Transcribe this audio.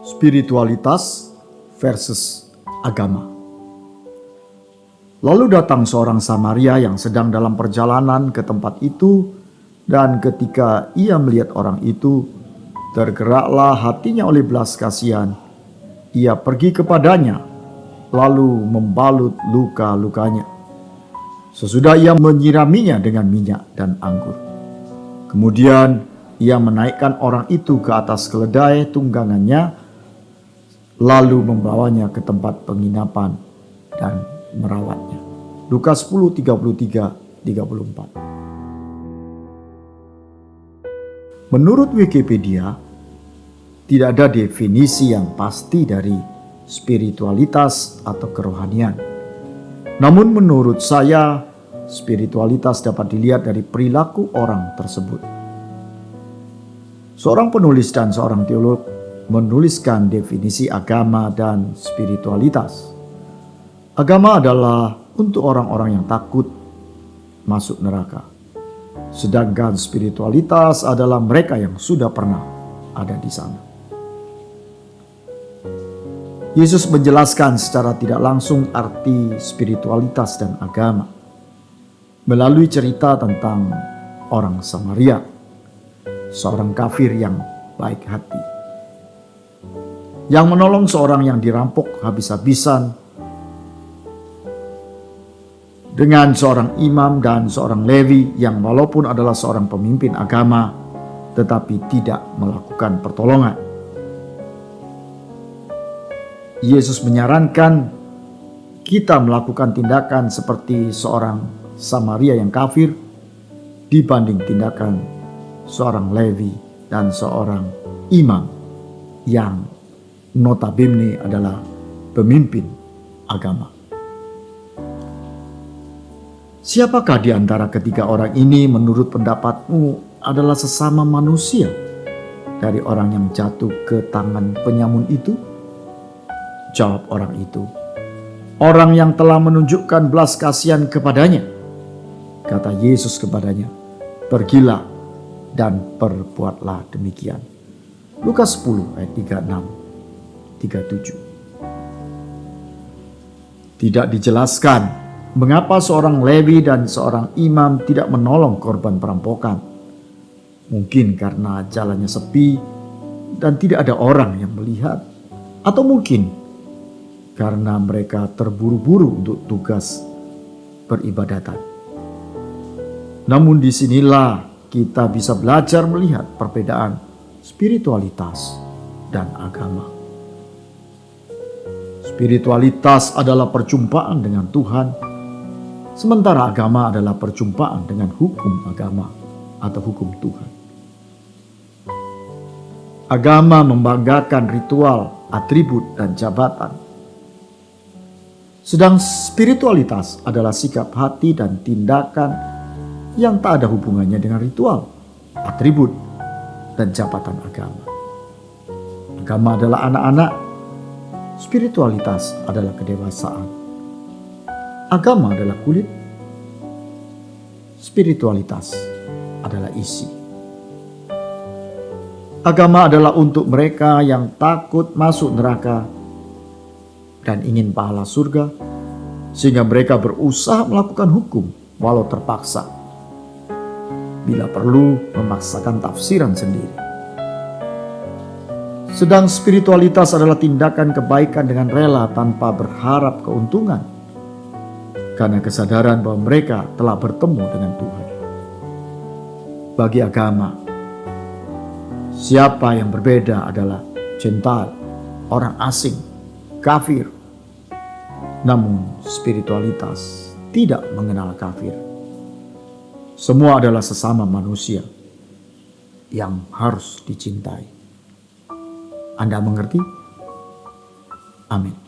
Spiritualitas versus agama. Lalu datang seorang Samaria yang sedang dalam perjalanan ke tempat itu, dan ketika ia melihat orang itu, tergeraklah hatinya oleh belas kasihan. Ia pergi kepadanya, lalu membalut luka-lukanya. Sesudah ia menyiraminya dengan minyak dan anggur. Kemudian ia menaikkan orang itu ke atas keledai tunggangannya, lalu membawanya ke tempat penginapan dan merawatnya. Lukas 10, 33-34. Menurut Wikipedia, tidak ada definisi yang pasti dari spiritualitas atau kerohanian. Namun menurut saya, spiritualitas dapat dilihat dari perilaku orang tersebut. Seorang penulis dan seorang teolog menuliskan definisi agama dan spiritualitas. Agama adalah untuk orang-orang yang takut masuk neraka. Sedangkan spiritualitas adalah mereka yang sudah pernah ada di sana. Yesus menjelaskan secara tidak langsung arti spiritualitas dan agama melalui cerita tentang orang Samaria, seorang kafir yang baik hati, yang menolong seorang yang dirampok habis-habisan, dengan seorang imam dan seorang Lewi yang walaupun adalah seorang pemimpin agama, tetapi tidak melakukan pertolongan. Yesus menyarankan kita melakukan tindakan seperti seorang Samaria yang kafir dibanding tindakan seorang Lewi dan seorang imam yang notabene adalah pemimpin agama. Siapakah di antara ketiga orang ini menurut pendapatmu adalah sesama manusia dari orang yang jatuh ke tangan penyamun itu? Jawab orang itu, orang yang telah menunjukkan belas kasihan kepadanya. Kata Yesus kepadanya, pergilah dan perbuatlah demikian. Lukas 10 ayat 36-37. Tidak dijelaskan mengapa seorang Lewi dan seorang imam tidak menolong korban perampokan. Mungkin karena jalannya sepi dan tidak ada orang yang melihat. Atau mungkin karena mereka terburu-buru untuk tugas peribadatan. Namun disinilah kita bisa belajar melihat perbedaan spiritualitas dan agama. Spiritualitas adalah perjumpaan dengan Tuhan, sementara agama adalah perjumpaan dengan hukum agama atau hukum Tuhan. Agama membanggakan ritual, atribut, dan jabatan. Sedang spiritualitas adalah sikap hati dan tindakan yang tak ada hubungannya dengan ritual, atribut, dan jabatan agama. Agama adalah anak-anak, spiritualitas adalah kedewasaan. Agama adalah kulit, spiritualitas adalah isi. Agama adalah untuk mereka yang takut masuk neraka dan ingin pahala surga, sehingga mereka berusaha melakukan hukum walau terpaksa, bila perlu memaksakan tafsiran sendiri. Sedang spiritualitas adalah tindakan kebaikan dengan rela tanpa berharap keuntungan, karena kesadaran bahwa mereka telah bertemu dengan Tuhan. Bagi agama, siapa yang berbeda adalah Gentile, orang asing, kafir. Namun spiritualitas tidak mengenal kafir. Semua adalah sesama manusia yang harus dicintai. Anda mengerti? Amin.